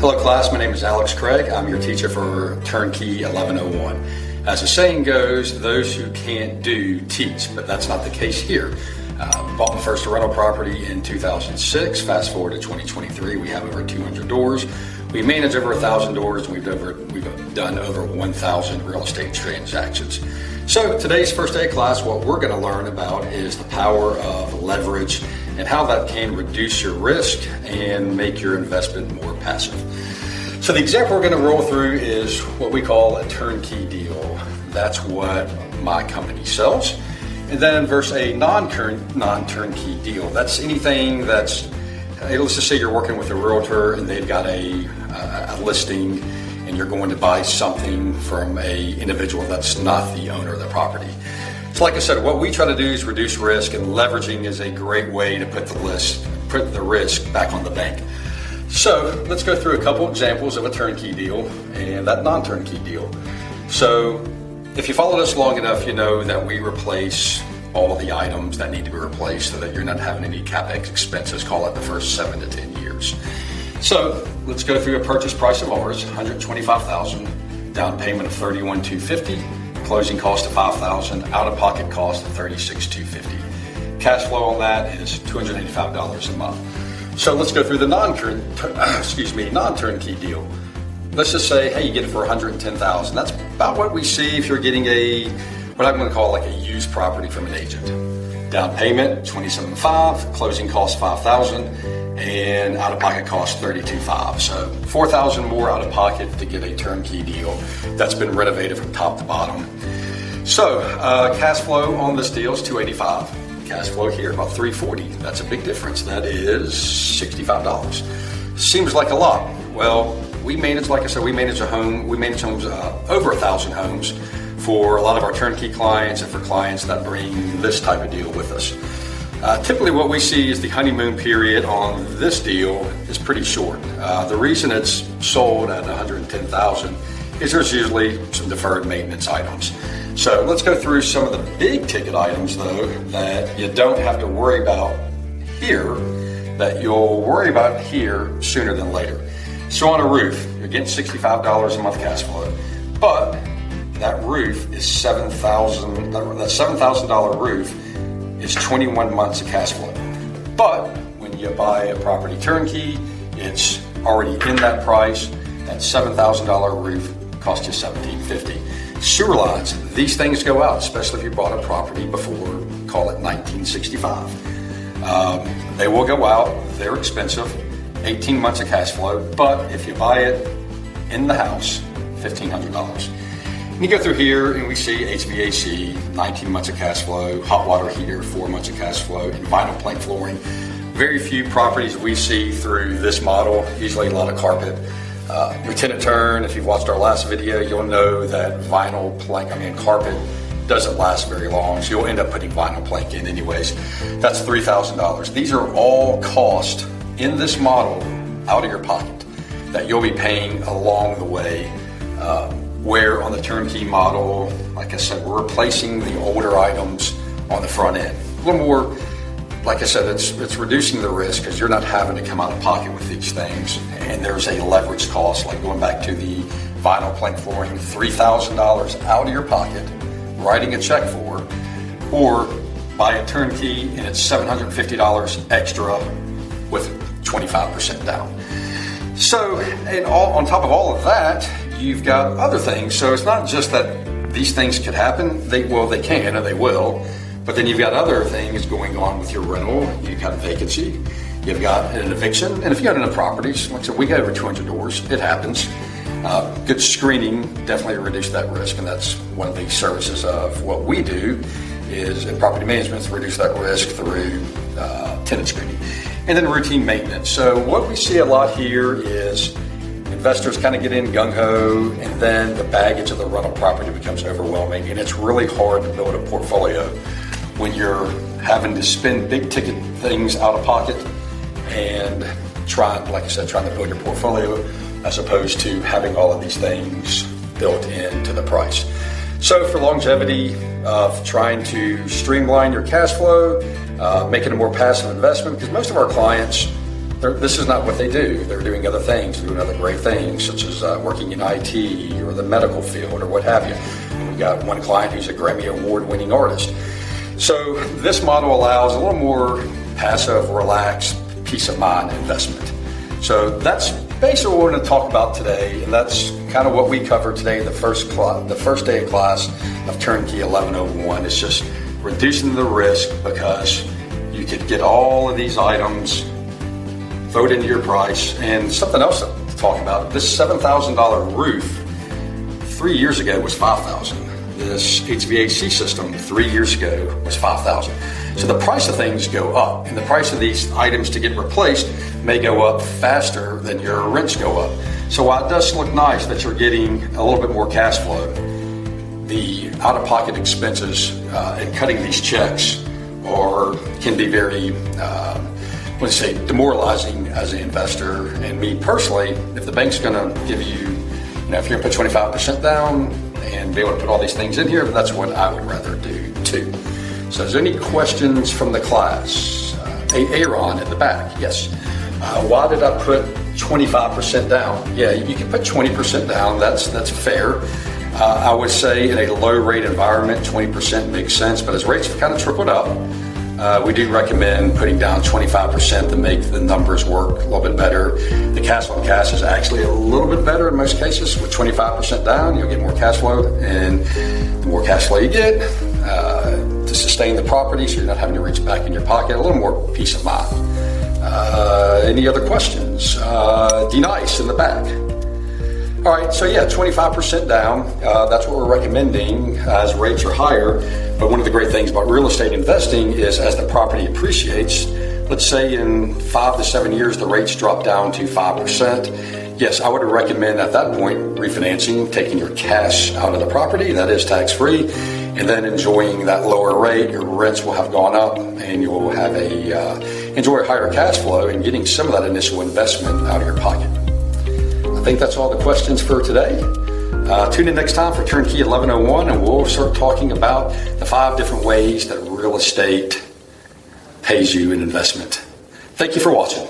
Hello class, my name is Alex Craig. I'm your teacher for Turnkey 1101. As the saying goes, those who can't do teach, but that's not the case here. Bought my first rental property in 2006. Fast forward to 2023, we have over 200 doors. We manage over 1,000 doors, and we've done over 1,000 real estate transactions. So today's first day of class, what we're going to learn about is the power of leverage and how that can reduce your risk and make your investment more passive. So the example we're going to roll through is what we call a turnkey deal. That's what my company sells. And then versus a non-turnkey deal. That's anything that's, let's just say you're working with a realtor and they've got a listing and you're going to buy something from a individual that's not the owner of the property. So like I said, what we try to do is reduce risk, and leveraging is a great way to put the risk back on the bank. So let's go through a couple examples of a turnkey deal and that non-turnkey deal. So if you followed us long enough, you know that we replace all of the items that need to be replaced so that you're not having any CapEx expenses, call it the first 7 to 10 years. So let's go through a purchase price of ours, $125,000, down payment of $31,250, closing cost of $5,000, out-of-pocket cost of $36,250. Cash flow on that is $285 a month. So let's go through the non-turnkey deal. Let's just say, hey, you get it for $110,000. That's about what we see if you're getting what I'm going to call like a used property from an agent. Down payment, $27,500, closing cost $5,000, and out-of-pocket cost $32,500. So $4,000 more out-of-pocket to get a turnkey deal that's been renovated from top to bottom. So cash flow on this deal is $285. Cash flow here about $340. That's a big difference. That is $65. Seems like a lot. Well, we manage, like I said, we manage homes, over 1,000 homes for a lot of our turnkey clients and for clients that bring this type of deal with us. Typically what we see is the honeymoon period on this deal is pretty short. The reason it's sold at $110,000 is there's usually some deferred maintenance items. So let's go through some of the big ticket items though that you don't have to worry about here, that you'll worry about here sooner than later. So on a roof, you're getting $65 a month cash flow, but that roof is $7,000. That $7,000 roof is 21 months of cash flow. But when you buy a property turnkey, it's already in that price. That $7,000 roof costs you $1,750. Sewer lines, these things go out, especially if you bought a property before, call it 1965. They will go out. They're expensive. 18 months of cash flow, but if you buy it in the house, $1,500. And you go through here and we see HVAC, 19 months of cash flow, hot water heater, 4 months of cash flow, and vinyl plank flooring. Very few properties we see through this model, usually a lot of carpet. Lieutenant Turn, if you've watched our last video, you'll know that carpet doesn't last very long, so you'll end up putting vinyl plank in anyways. That's $3,000. These are all cost in this model out of your pocket that you'll be paying along the way. Where on the turnkey model, like I said, we're replacing the older items on the front end. A little more, like I said, it's reducing the risk because you're not having to come out of pocket with these things. And there's a leverage cost, like going back to the vinyl plank flooring, $3,000 out of your pocket, writing a check for, or buy a turnkey and it's $750 extra with 25% down. So, and on top of all of that, you've got other things. So it's not just that these things could happen. They can and they will. But then you've got other things going on with your rental. You've got a vacancy. You've got an eviction. And if you got enough properties, like I said, we got over 200 doors. It happens. Good screening definitely reduce that risk. And that's one of the services of what we do is in property management to reduce that risk through tenant screening. And then routine maintenance. So what we see a lot here is investors kind of get in gung-ho, and then the baggage of the rental property becomes overwhelming, and it's really hard to build a portfolio when you're having to spend big ticket things out of pocket and trying to build your portfolio as opposed to having all of these things built into the price. So for longevity of trying to streamline your cash flow, make it a more passive investment, because most of our clients this is not what they do. They're doing other things, doing other great things, such as working in IT or the medical field or what have you. And we've got one client who's a Grammy Award-winning artist. So this model allows a little more passive, relaxed, peace of mind investment. So that's basically what we're going to talk about today, and that's kind of what we covered today, the first day of class of Turnkey 1101. It's just reducing the risk, because you could get all of these items, vote into your price. And something else to talk about, this $7,000 roof 3 years ago was $5,000. This HVAC system 3 years ago was $5,000. So the price of things go up, and the price of these items to get replaced may go up faster than your rents go up. So while it does look nice that you're getting a little bit more cash flow, the out-of-pocket expenses and cutting these checks can be very demoralizing as an investor. And me personally, if the bank's going to give you, if you're going to put 25% down and be able to put all these things in here, that's what I would rather do too. So is there any questions from the class? Aaron in the back, yes. Why did I put 25% down? Yeah, you can put 20% down, that's fair. I would say in a low rate environment, 20% makes sense, but as rates have kind of trickled up, we do recommend putting down 25% to make the numbers work a little bit better. The cash on cash is actually a little bit better in most cases. With 25% down, you'll get more cash flow, and the more cash flow you get, to sustain the property so you're not having to reach back in your pocket, a little more peace of mind. Any other questions? D-Nice in the back. All right, so yeah, 25% down. That's what we're recommending as rates are higher. But one of the great things about real estate investing is as the property appreciates, let's say in 5 to 7 years, the rates drop down to 5%. Yes, I would recommend at that point refinancing, taking your cash out of the property, that is tax-free, and then enjoying that lower rate. Your rents will have gone up, and you will have enjoy a higher cash flow and getting some of that initial investment out of your pocket. I think that's all the questions for today. Tune in next time for Turnkey 1101, and we'll start talking about the 5 different ways that real estate pays you an investment. Thank you for watching.